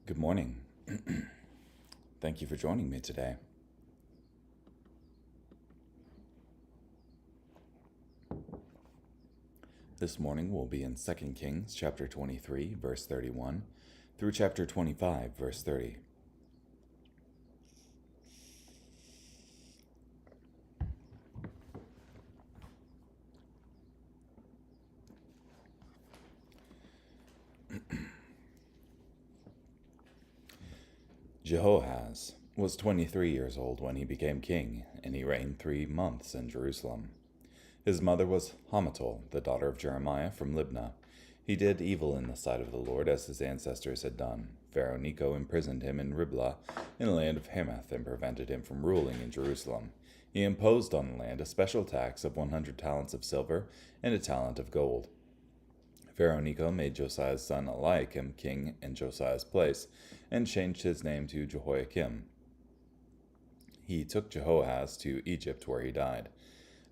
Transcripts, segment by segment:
Good morning. Thank you for joining me today. This morning we'll be in 2 Kings chapter 23, verse 31, through chapter 25, verse 30. Jehoahaz was 23 years old when he became king, and he reigned 3 months in Jerusalem. His mother was Hamutal, the daughter of Jeremiah from Libnah. He did evil in the sight of the Lord, as his ancestors had done. Pharaoh Necho imprisoned him in Riblah, in the land of Hamath, and prevented him from ruling in Jerusalem. He imposed on the land a special tax of 100 talents of silver and a talent of gold. Pharaoh Necho made Josiah's son Eliakim king in Josiah's place, and changed his name to Jehoiakim. He took Jehoahaz to Egypt, where he died.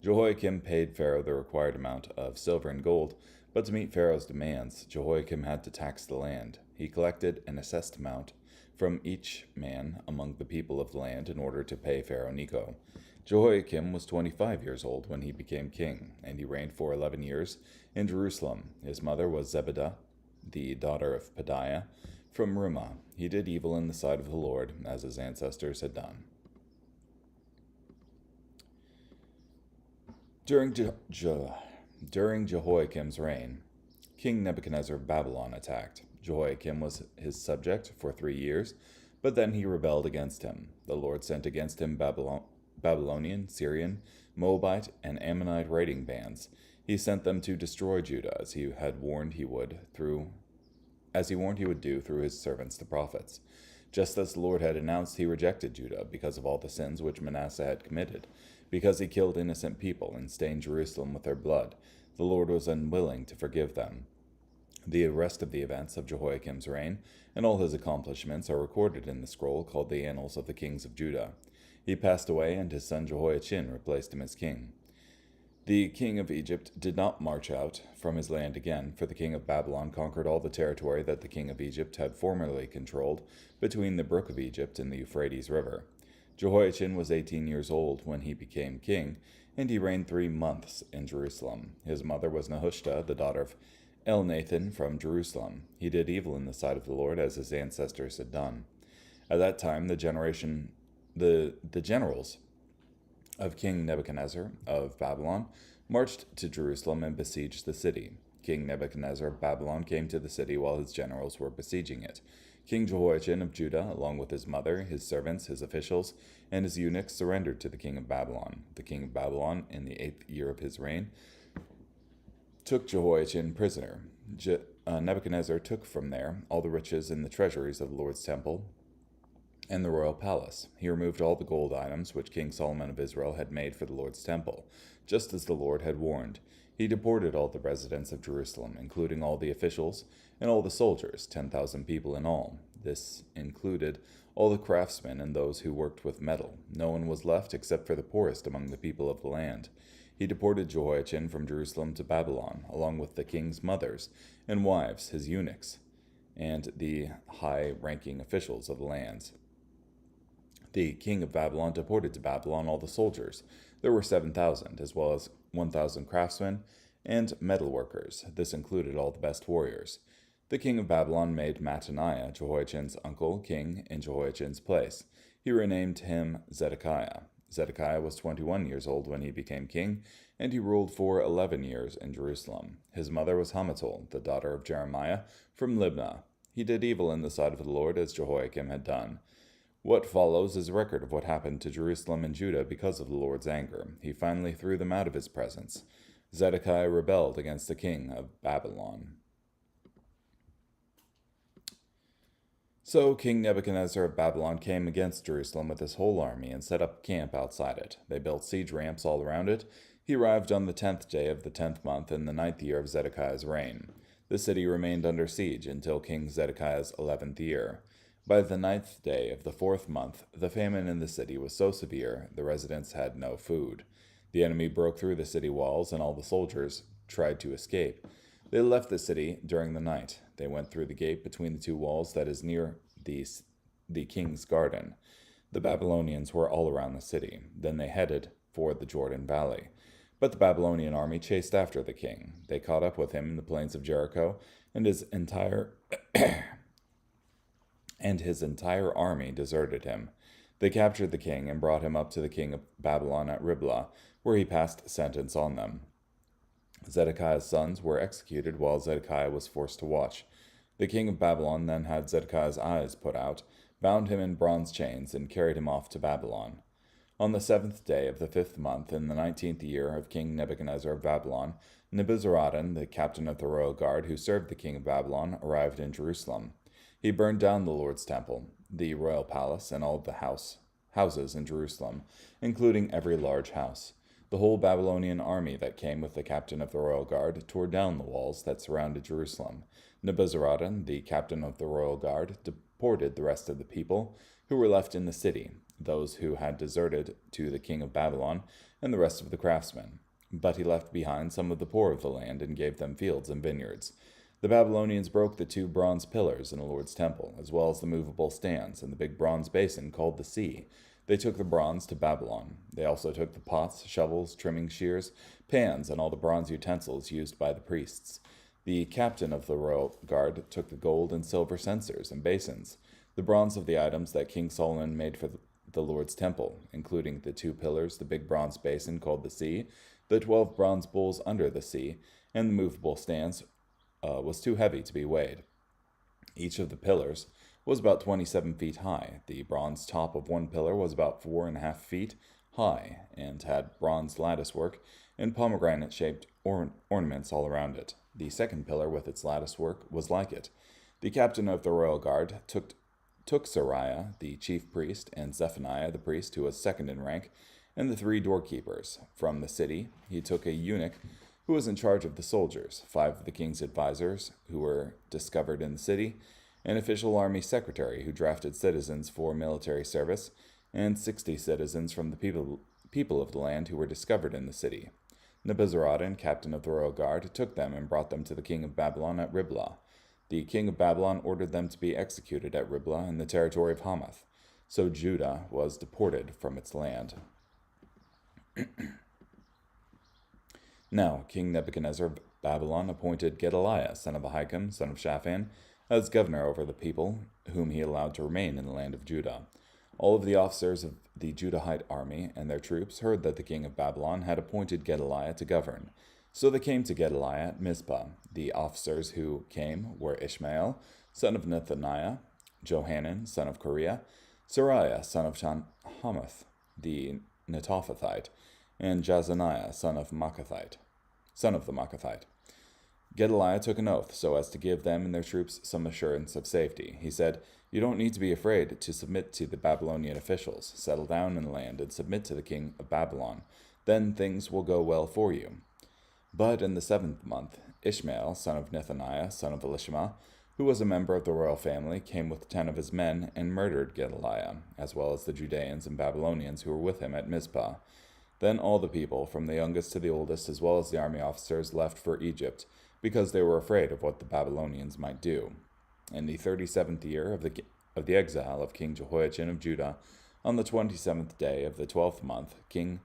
Jehoiakim paid Pharaoh the required amount of silver and gold, but to meet Pharaoh's demands, Jehoiakim had to tax the land. He collected an assessed amount from each man among the people of the land in order to pay Pharaoh Necho. Jehoiakim was 25 years old when he became king, and he reigned for 11 years in Jerusalem. His mother was Zebedah, the daughter of Pedaiah, from Rumah. He did evil in the sight of the Lord, as his ancestors had done. During Jehoiakim's reign, King Nebuchadnezzar of Babylon attacked. Jehoiakim was his subject for 3 years, but then he rebelled against him. The Lord sent against him Babylonian, Syrian, Moabite, and Ammonite raiding bands. He sent them to destroy Judah, as he warned he would do through his servants the prophets. Just as the Lord had announced, he rejected Judah because of all the sins which Manasseh had committed, because he killed innocent people and stained Jerusalem with their blood. The Lord was unwilling to forgive them. The rest of the events of Jehoiakim's reign and all his accomplishments are recorded in the scroll called the Annals of the Kings of Judah. He passed away, and his son Jehoiachin replaced him as king. The king of Egypt did not march out from his land again, for the king of Babylon conquered all the territory that the king of Egypt had formerly controlled between the brook of Egypt and the Euphrates River. Jehoiachin was 18 years old when he became king, and he reigned 3 months in Jerusalem. His mother was Nehushta, the daughter of Elnathan from Jerusalem. He did evil in the sight of the Lord, as his ancestors had done. At that time, the generals of King Nebuchadnezzar of Babylon marched to Jerusalem and besieged the city. King Nebuchadnezzar of Babylon came to the city while his generals were besieging it. King Jehoiachin of Judah, along with his mother, his servants, his officials, and his eunuchs, surrendered to the king of Babylon. The king of Babylon, in the 8th year of his reign, took Jehoiachin prisoner. Nebuchadnezzar took from there all the riches in the treasuries of the Lord's temple and the royal palace. He removed all the gold items which King Solomon of Israel had made for the Lord's temple, just as the Lord had warned. He deported all the residents of Jerusalem, including all the officials and all the soldiers, 10,000 people in all. This included all the craftsmen and those who worked with metal. No one was left except for the poorest among the people of the land. He deported Jehoiachin from Jerusalem to Babylon, along with the king's mothers and wives, his eunuchs, and the high-ranking officials of the lands. The king of Babylon deported to Babylon all the soldiers. There were 7,000, as well as 1,000 craftsmen and metal workers. This included all the best warriors. The king of Babylon made Mattaniah, Jehoiachin's uncle, king in Jehoiachin's place. He renamed him Zedekiah. Zedekiah was 21 years old when he became king, and he ruled for 11 years in Jerusalem. His mother was Hamutal, the daughter of Jeremiah from Libnah. He did evil in the sight of the Lord, as Jehoiakim had done. What follows is a record of what happened to Jerusalem and Judah because of the Lord's anger. He finally threw them out of his presence. Zedekiah rebelled against the king of Babylon. So King Nebuchadnezzar of Babylon came against Jerusalem with his whole army and set up camp outside it. They built siege ramps all around it. He arrived on the 10th day of the 10th month in the 9th year of Zedekiah's reign. The city remained under siege until King Zedekiah's 11th year. By the 9th day of the 4th month, the famine in the city was so severe the residents had no food. The enemy broke through the city walls, and all the soldiers tried to escape. They left the city during the night. They went through the gate between the 2 walls that is near the king's garden. The Babylonians were all around the city. Then they headed for the Jordan Valley. But the Babylonian army chased after the king. They caught up with him in the plains of Jericho, and his entire army deserted him. They captured the king and brought him up to the king of Babylon at Riblah, where he passed sentence on them. Zedekiah's sons were executed while Zedekiah was forced to watch. The king of Babylon then had Zedekiah's eyes put out, bound him in bronze chains, and carried him off to Babylon. On the 7th day of the 5th month, in the 19th year of King Nebuchadnezzar of Babylon, Nebuzaradan, the captain of the royal guard who served the king of Babylon, arrived in Jerusalem. He burned down the Lord's temple, the royal palace, and all the houses in Jerusalem, including every large house. The whole Babylonian army that came with the captain of the royal guard tore down the walls that surrounded Jerusalem. Nebuzaradan, the captain of the royal guard, deported the rest of the people who were left in the city, those who had deserted to the king of Babylon, and the rest of the craftsmen. But he left behind some of the poor of the land and gave them fields and vineyards. The Babylonians broke the 2 bronze pillars in the Lord's temple, as well as the movable stands and the big bronze basin called the sea. They took the bronze to Babylon. They also took the pots, shovels, trimming shears, pans, and all the bronze utensils used by the priests. The captain of the royal guard took the gold and silver censers and basins, the bronze of the items that King Solomon made for the Lord's temple, including the 2 pillars, the big bronze basin called the sea, the 12 bronze bowls under the sea, and the movable stands was too heavy to be weighed. Each of the pillars was about 27 feet high. The bronze top of one pillar was about 4.5 feet high and had bronze latticework and pomegranate-shaped ornaments all around it. The second pillar with its latticework was like it. The captain of the royal guard took Sariah, the chief priest, and Zephaniah, the priest, who was second in rank, and the 3 doorkeepers. From the city, he took a eunuch who was in charge of the soldiers, 5 of the king's advisors who were discovered in the city, an official army secretary who drafted citizens for military service, and 60 citizens from the people of the land who were discovered in the city. Nebuzaradan, captain of the royal guard, took them and brought them to the king of Babylon at Riblah. The king of Babylon ordered them to be executed at Riblah in the territory of Hamath. So Judah was deported from its land. Now King Nebuchadnezzar of Babylon appointed Gedaliah, son of Ahikam, son of Shaphan, as governor over the people, whom he allowed to remain in the land of Judah. All of the officers of the Judahite army and their troops heard that the king of Babylon had appointed Gedaliah to govern. So they came to Gedaliah at Mizpah. The officers who came were Ishmael, son of Nethaniah, Johanan, son of Kareah, Sariah, son of Hamath, the Netophathite, and Jazaniah, son of the Maacathite. Gedaliah took an oath so as to give them and their troops some assurance of safety. He said, "You don't need to be afraid to submit to the Babylonian officials. Settle down in the land and submit to the king of Babylon. Then things will go well for you." But in the 7th month, Ishmael, son of Nethaniah, son of Elishama, who was a member of the royal family, came with 10 of his men and murdered Gedaliah, as well as the Judeans and Babylonians who were with him at Mizpah. Then all the people, from the youngest to the oldest, as well as the army officers, left for Egypt, because they were afraid of what the Babylonians might do. In the 37th year of the exile of King Jehoiachin of Judah, on the 27th day of the 12th month, King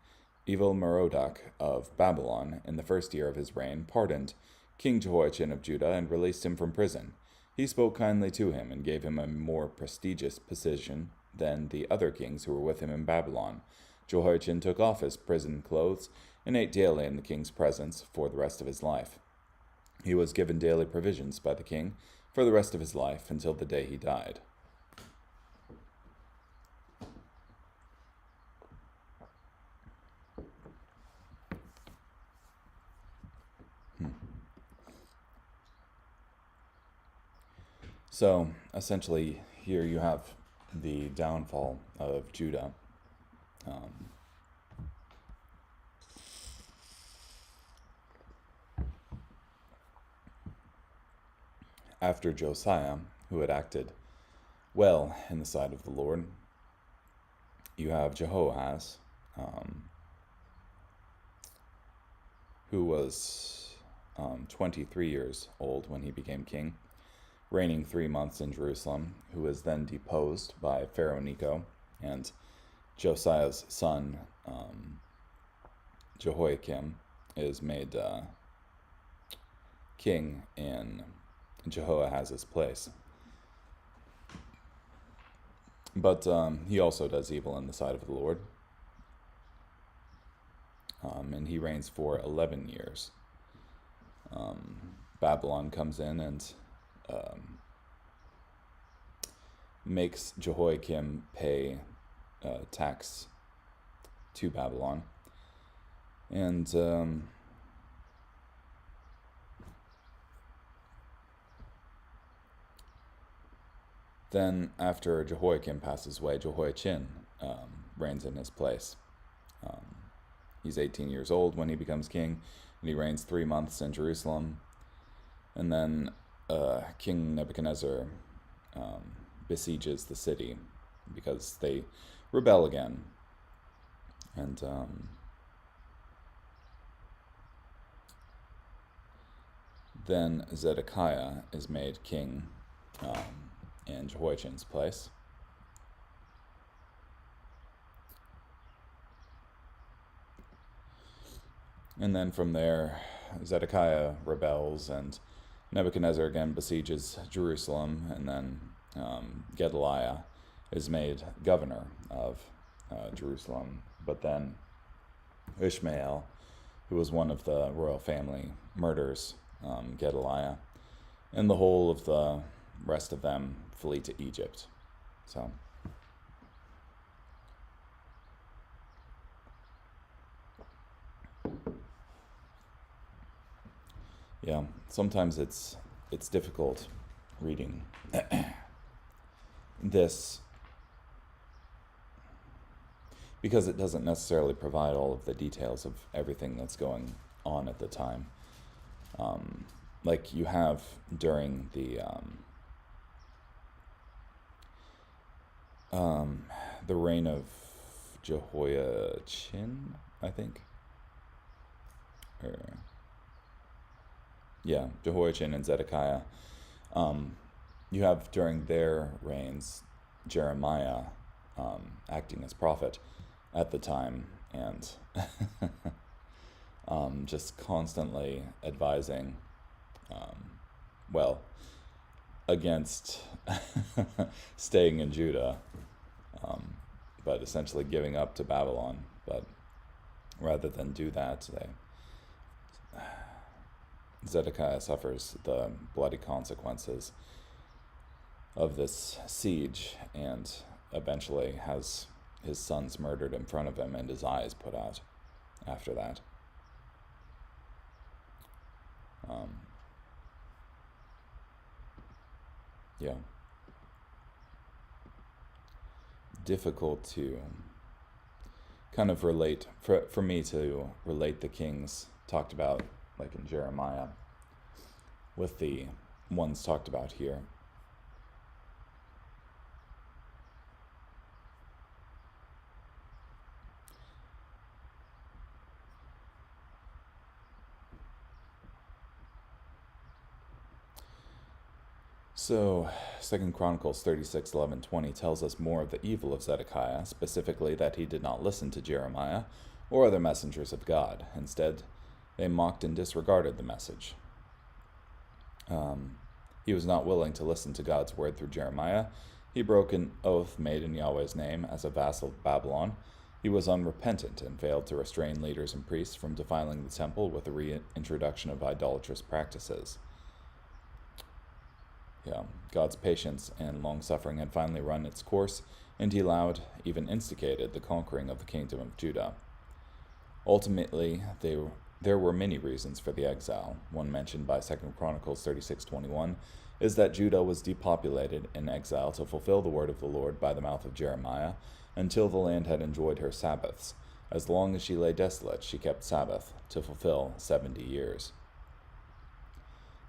Evil-Merodach of Babylon, in the 1st year of his reign, pardoned King Jehoiachin of Judah and released him from prison. He spoke kindly to him and gave him a more prestigious position than the other kings who were with him in Babylon. Jehoiachin took off his prison clothes and ate daily in the king's presence for the rest of his life. He was given daily provisions by the king for the rest of his life until the day he died. So, essentially, here you have the downfall of Judah. After Josiah, who had acted well in the sight of the Lord, you have Jehoahaz, who was 23 years old when he became king. reigning 3 months in Jerusalem, who was then deposed by Pharaoh Necho, and Josiah's son, Jehoiakim, is made king in Jehoahaz's place. But he also does evil in the sight of the Lord. And he reigns for 11 years. Babylon comes in and makes Jehoiakim pay tax to Babylon. And then after Jehoiakim passes away, Jehoiachin reigns in his place. He's 18 years old when he becomes king, and he reigns 3 months in Jerusalem. And then King Nebuchadnezzar besieges the city because they rebel again. And then Zedekiah is made king in Jehoiachin's place. And then from there, Zedekiah rebels, and Nebuchadnezzar again besieges Jerusalem, and then Gedaliah is made governor of Jerusalem. But then Ishmael, who was one of the royal family, murders Gedaliah, and the whole of the rest of them flee to Egypt. So yeah, sometimes it's difficult reading this because it doesn't necessarily provide all of the details of everything that's going on at the time. Like you have during the reign of Jehoiachin, I think. Jehoiachin and Zedekiah. You have during their reigns Jeremiah acting as prophet at the time, and just constantly advising, against staying in Judah, but essentially giving up to Babylon. But rather than do that, Zedekiah suffers the bloody consequences of this siege, and eventually has his sons murdered in front of him and his eyes put out after that. Difficult to kind of relate, for me to relate the kings talked about, like in Jeremiah, with the ones talked about here. So, 2 Chronicles 36:11-20 tells us more of the evil of Zedekiah, specifically that he did not listen to Jeremiah or other messengers of God. Instead, they mocked and disregarded the message. He was not willing to listen to God's word through Jeremiah. He broke an oath made in Yahweh's name as a vassal of Babylon. He was unrepentant and failed to restrain leaders and priests from defiling the temple with the reintroduction of idolatrous practices. God's patience and long-suffering had finally run its course, and he allowed, even instigated, the conquering of the kingdom of Judah. Ultimately, there were many reasons for the exile. One mentioned by 2 Chronicles 36:21 is that Judah was depopulated in exile to fulfill the word of the Lord by the mouth of Jeremiah, until the land had enjoyed her Sabbaths. As long as she lay desolate, she kept Sabbath, to fulfill 70 years.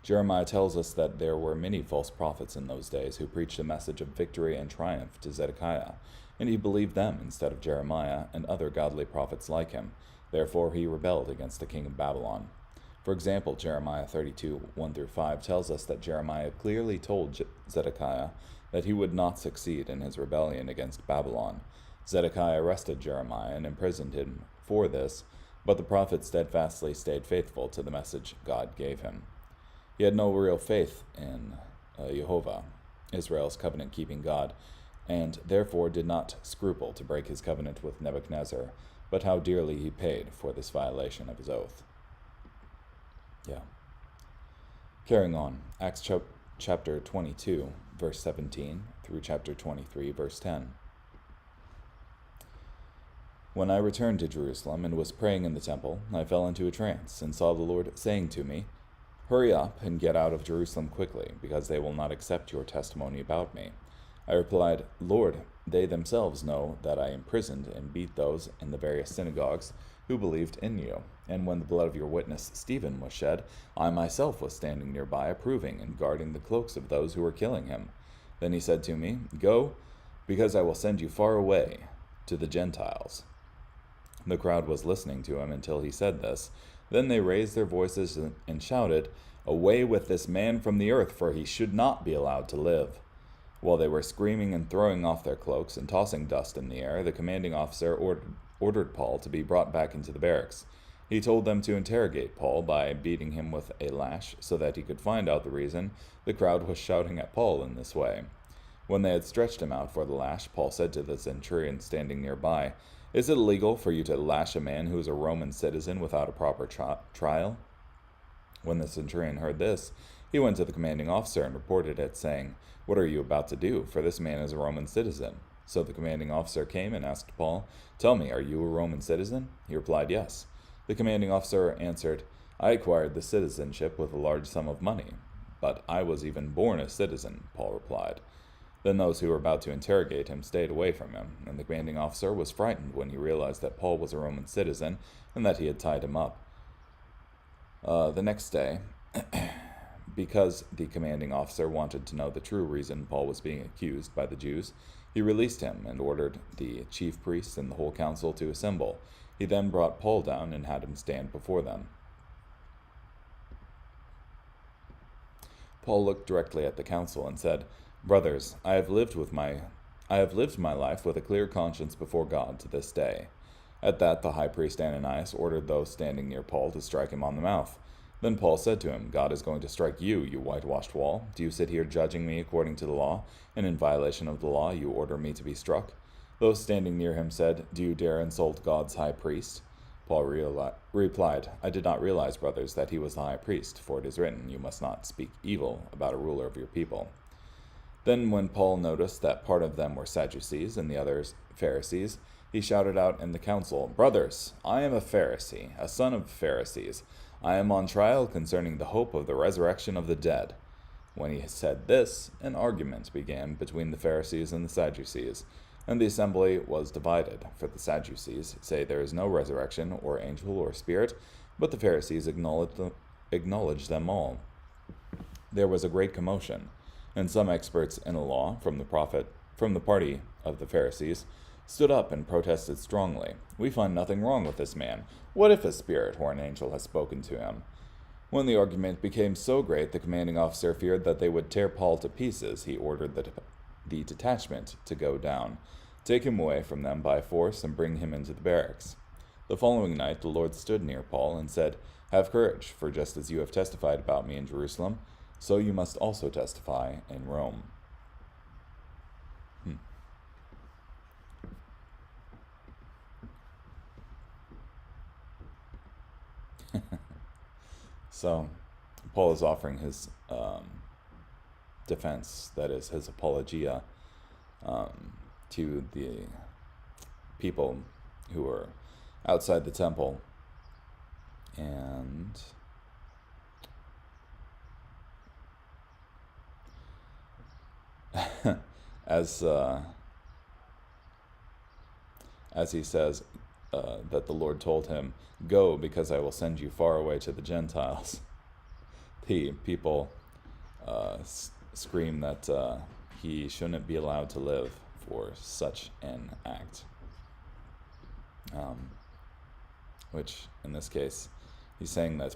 Jeremiah tells us that there were many false prophets in those days who preached a message of victory and triumph to Zedekiah, and he believed them instead of Jeremiah and other godly prophets like him. Therefore he rebelled against the king of Babylon. For example, Jeremiah 32, 1 through 5 tells us that Jeremiah clearly told Zedekiah that he would not succeed in his rebellion against Babylon. Zedekiah arrested Jeremiah and imprisoned him for this, but the prophet steadfastly stayed faithful to the message God gave him. He had no real faith in Jehovah, Israel's covenant-keeping God, and therefore did not scruple to break his covenant with Nebuchadnezzar, but how dearly he paid for this violation of his oath. Carrying on, Acts chapter 22, verse 17, through chapter 23, verse 10. When I returned to Jerusalem and was praying in the temple, I fell into a trance, and saw the Lord saying to me, "Hurry up and get out of Jerusalem quickly, because they will not accept your testimony about me." I replied, "Lord, they themselves know that I imprisoned and beat those in the various synagogues who believed in you. And when the blood of your witness Stephen was shed, I myself was standing nearby, approving and guarding the cloaks of those who were killing him." Then he said to me, "Go, because I will send you far away to the Gentiles." The crowd was listening to him until he said this. Then they raised their voices and shouted, "Away with this man from the earth, for he should not be allowed to live." While they were screaming and throwing off their cloaks and tossing dust in the air, the commanding officer ordered Paul to be brought back into the barracks. He told them to interrogate Paul by beating him with a lash so that he could find out the reason the crowd was shouting at Paul in this way. When they had stretched him out for the lash, Paul said to the centurion standing nearby, "Is it illegal for you to lash a man who is a Roman citizen without a proper trial?" When the centurion heard this, he went to the commanding officer and reported it, saying, "What are you about to do? For this man is a Roman citizen." So the commanding officer came and asked Paul, "Tell me, are you a Roman citizen?" He replied, "Yes." The commanding officer answered, "I acquired the citizenship with a large sum of money." "But I was even born a citizen," Paul replied. Then those who were about to interrogate him stayed away from him, and the commanding officer was frightened when he realized that Paul was a Roman citizen and that he had tied him up. The next day, because the commanding officer wanted to know the true reason Paul was being accused by the Jews, he released him and ordered the chief priests and the whole council to assemble. He then brought Paul down and had him stand before them. Paul looked directly at the council and said, "Brothers, I have lived my life with a clear conscience before God to this day." At that, the high priest Ananias ordered those standing near Paul to strike him on the mouth. Then Paul said to him, "God is going to strike you, you whitewashed wall. Do you sit here judging me according to the law, and in violation of the law you order me to be struck?" Those standing near him said, "Do you dare insult God's high priest?" Paul replied, "I did not realize, brothers, that he was the high priest, for it is written, 'You must not speak evil about a ruler of your people.'" Then when Paul noticed that part of them were Sadducees and the others Pharisees, he shouted out in the council, "Brothers, I am a Pharisee, a son of Pharisees. I am on trial concerning the hope of the resurrection of the dead." When he said this, an argument began between the Pharisees and the Sadducees, and the assembly was divided, for the Sadducees say there is no resurrection, or angel, or spirit, but the Pharisees acknowledge them all. There was a great commotion, and some experts in the law from the party of the Pharisees stood up and protested strongly. "We find nothing wrong with this man. What if a spirit or an angel has spoken to him?" When the argument became so great, the commanding officer feared that they would tear Paul to pieces. He ordered the detachment to go down, take him away from them by force, and bring him into the barracks. The following night the Lord stood near Paul and said, "Have courage, for just as you have testified about me in Jerusalem, so you must also testify in Rome." So, Paul is offering his defense, that is, his apologia, to the people who are outside the temple. And as he says that the Lord told him, "Go, because I will send you far away to the Gentiles," the people scream that he shouldn't be allowed to live for such an act. Which, in this case, he's saying that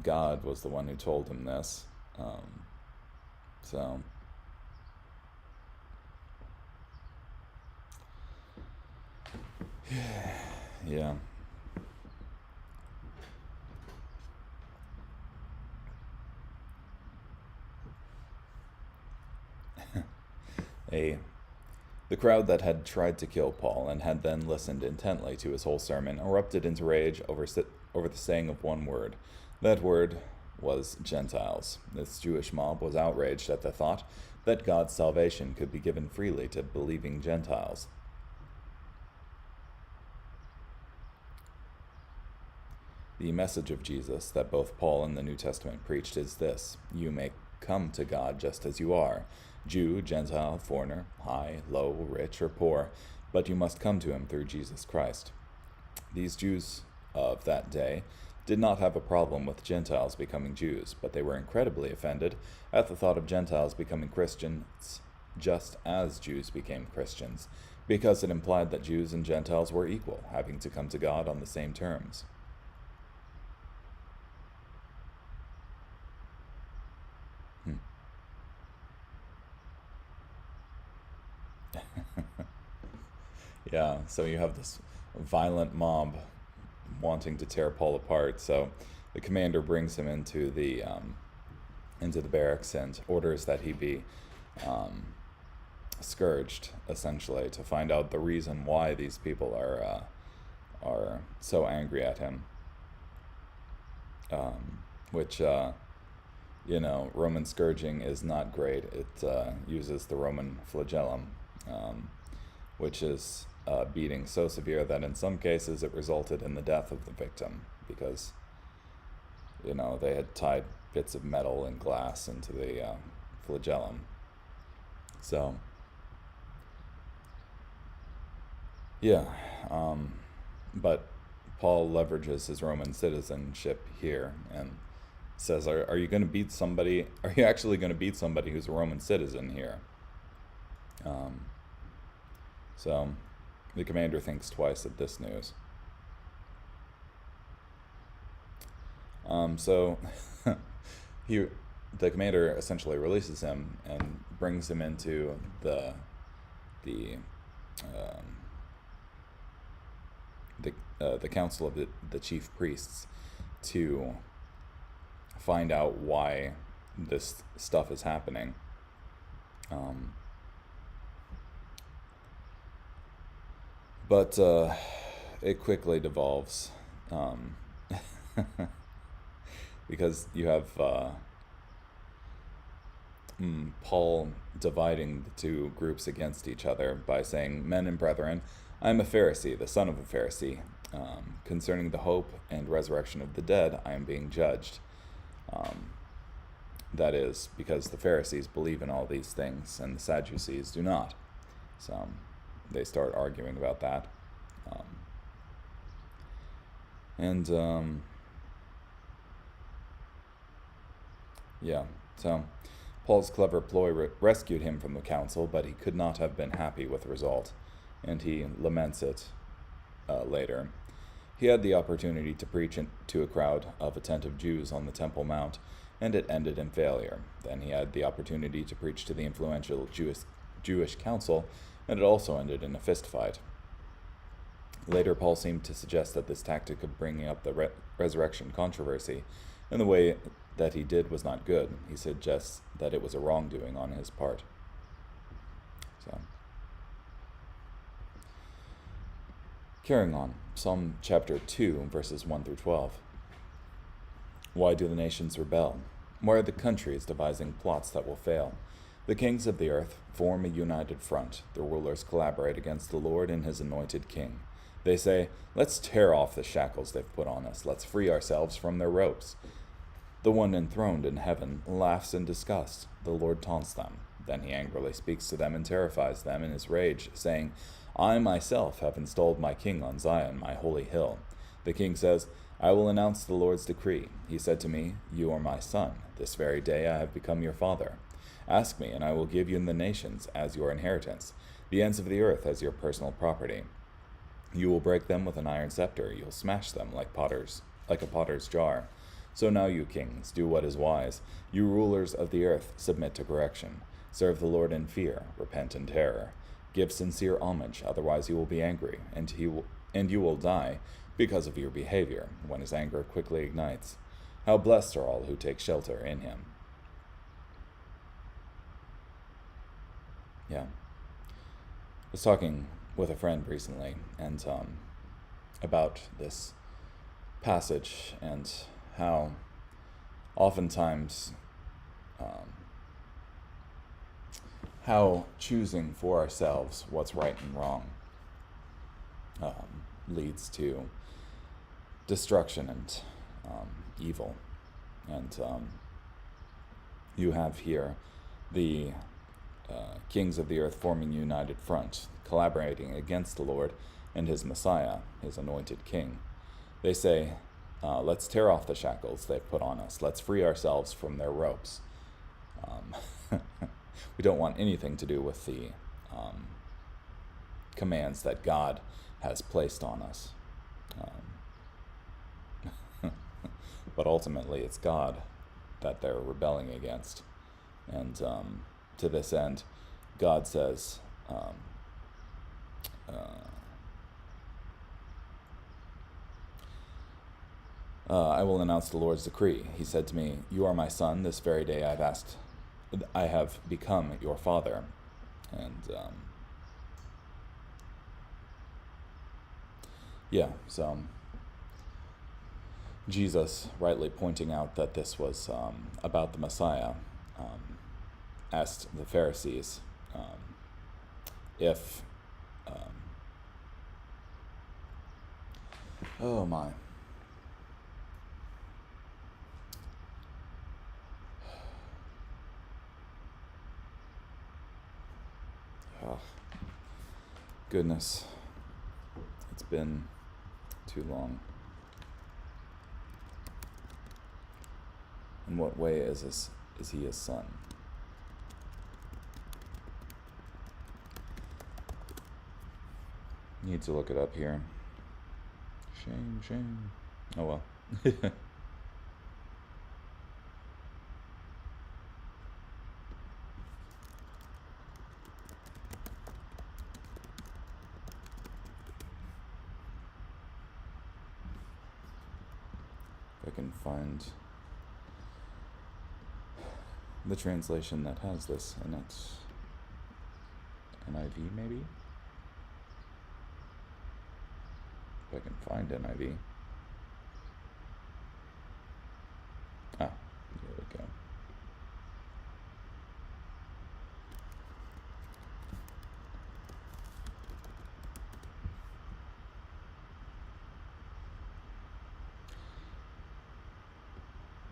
God was the one who told him this. So, yeah. The crowd that had tried to kill Paul and had then listened intently to his whole sermon erupted into rage over the saying of one word. That word was Gentiles. This Jewish mob was outraged at the thought that God's salvation could be given freely to believing Gentiles. The message of Jesus that both Paul and the New Testament preached is this: you may come to God just as you are, Jew, Gentile, foreigner, high, low, rich, or poor, but you must come to him through Jesus Christ. These Jews of that day did not have a problem with Gentiles becoming Jews, but they were incredibly offended at the thought of Gentiles becoming Christians just as Jews became Christians, because it implied that Jews and Gentiles were equal, having to come to God on the same terms. Yeah, so you have this violent mob wanting to tear Paul apart. So the commander brings him into the barracks and orders that he be scourged, essentially, to find out the reason why these people are so angry at him. Which Roman scourging is not great. It uses the Roman flagellum, which is beating so severe that in some cases it resulted in the death of the victim, because they had tied bits of metal and glass into the flagellum. So yeah, but Paul leverages his Roman citizenship here and says, are you going to beat somebody? Are you actually going to beat somebody who's a Roman citizen here? So the commander thinks twice at this news. So the commander essentially releases him and brings him into the council of the chief priests to find out why this stuff is happening. But it quickly devolves, because you have Paul dividing the two groups against each other by saying, "Men and brethren, I am a Pharisee, the son of a Pharisee. Concerning the hope and resurrection of the dead, I am being judged." That is, because the Pharisees believe in all these things and the Sadducees do not. So they start arguing about that. So Paul's clever ploy rescued him from the council, but he could not have been happy with the result, and he laments it later. He had the opportunity to preach to a crowd of attentive Jews on the Temple Mount, and it ended in failure. Then he had the opportunity to preach to the influential Jewish council, and it also ended in a fistfight. Later, Paul seemed to suggest that this tactic of bringing up the resurrection controversy in the way that he did was not good. He suggests that it was a wrongdoing on his part. So, carrying on, Psalm chapter 2, verses 1 through 12. Why do the nations rebel? Why are the countries devising plots that will fail? The kings of the earth form a united front. The rulers collaborate against the Lord and his anointed king. They say, "Let's tear off the shackles they've put on us. Let's free ourselves from their ropes." The one enthroned in heaven laughs in disgust. The Lord taunts them. Then he angrily speaks to them and terrifies them in his rage, saying, "I myself have installed my king on Zion, my holy hill." The king says, "I will announce the Lord's decree. He said to me, 'You are my son. This very day I have become your father.' Ask me, and I will give you the nations as your inheritance, the ends of the earth as your personal property. You will break them with an iron scepter. You'll smash them like a potter's jar. So now, you kings, do what is wise. You rulers of the earth, submit to correction. Serve the Lord in fear, repent in terror. Give sincere homage, otherwise he will be angry, and you will die because of your behavior, when his anger quickly ignites. How blessed are all who take shelter in him. Yeah. I was talking with a friend recently, and about this passage and how oftentimes how choosing for ourselves what's right and wrong leads to destruction and evil. And you have here the kings of the earth forming a united front, collaborating against the Lord and his Messiah, his anointed king. They say, let's tear off the shackles they've put on us. Let's free ourselves from their ropes. We don't want anything to do with the commands that God has placed on us. But ultimately, it's God that they're rebelling against. And to this end, God says, I will announce the Lord's decree. He said to me, you are my son. This very day I have become your father. And so Jesus, rightly pointing out that this was about the Messiah, asked the Pharisees if oh my. Oh, goodness. It's been too long. In what way is he his son? Need to look it up here. Shame. Oh well. If I can find the translation that has this in it. NIV, maybe? If I can find NIV. Ah, here we go.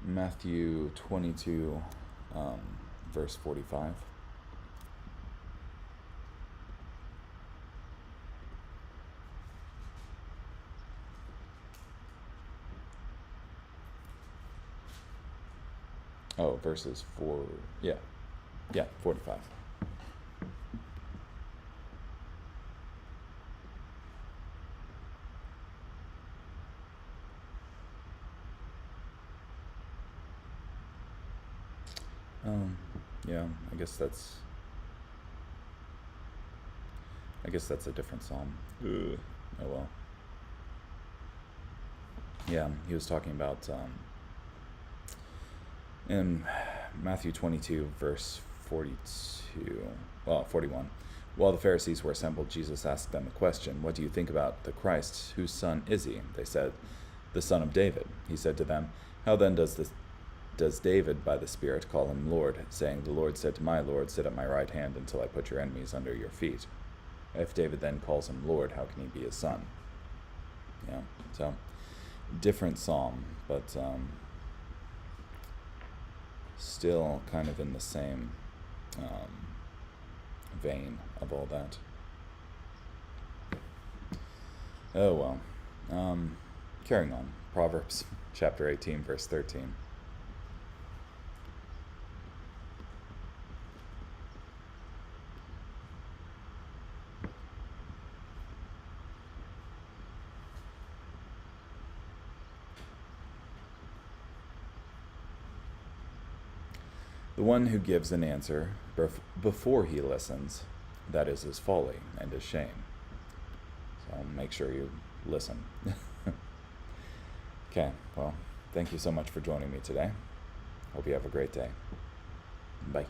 Matthew 22, verse 45. Oh, verses 4, yeah, 45. Yeah, I guess that's a different psalm. Ugh. Oh well. Yeah, he was talking about in Matthew 22, verse 41. While the Pharisees were assembled, Jesus asked them a question. What do you think about the Christ? Whose son is he? They said, the son of David. He said to them, how then does David by the Spirit call him Lord, saying, the Lord said to my Lord, sit at my right hand until I put your enemies under your feet? If David then calls him Lord, how can he be his son? Yeah, so different psalm, but still kind of in the same vein of all that. Oh well. Carrying on. Proverbs chapter 18, verse 13. The one who gives an answer before he listens, that is his folly and his shame. So make sure you listen. Okay, well, thank you so much for joining me today. Hope you have a great day. Bye.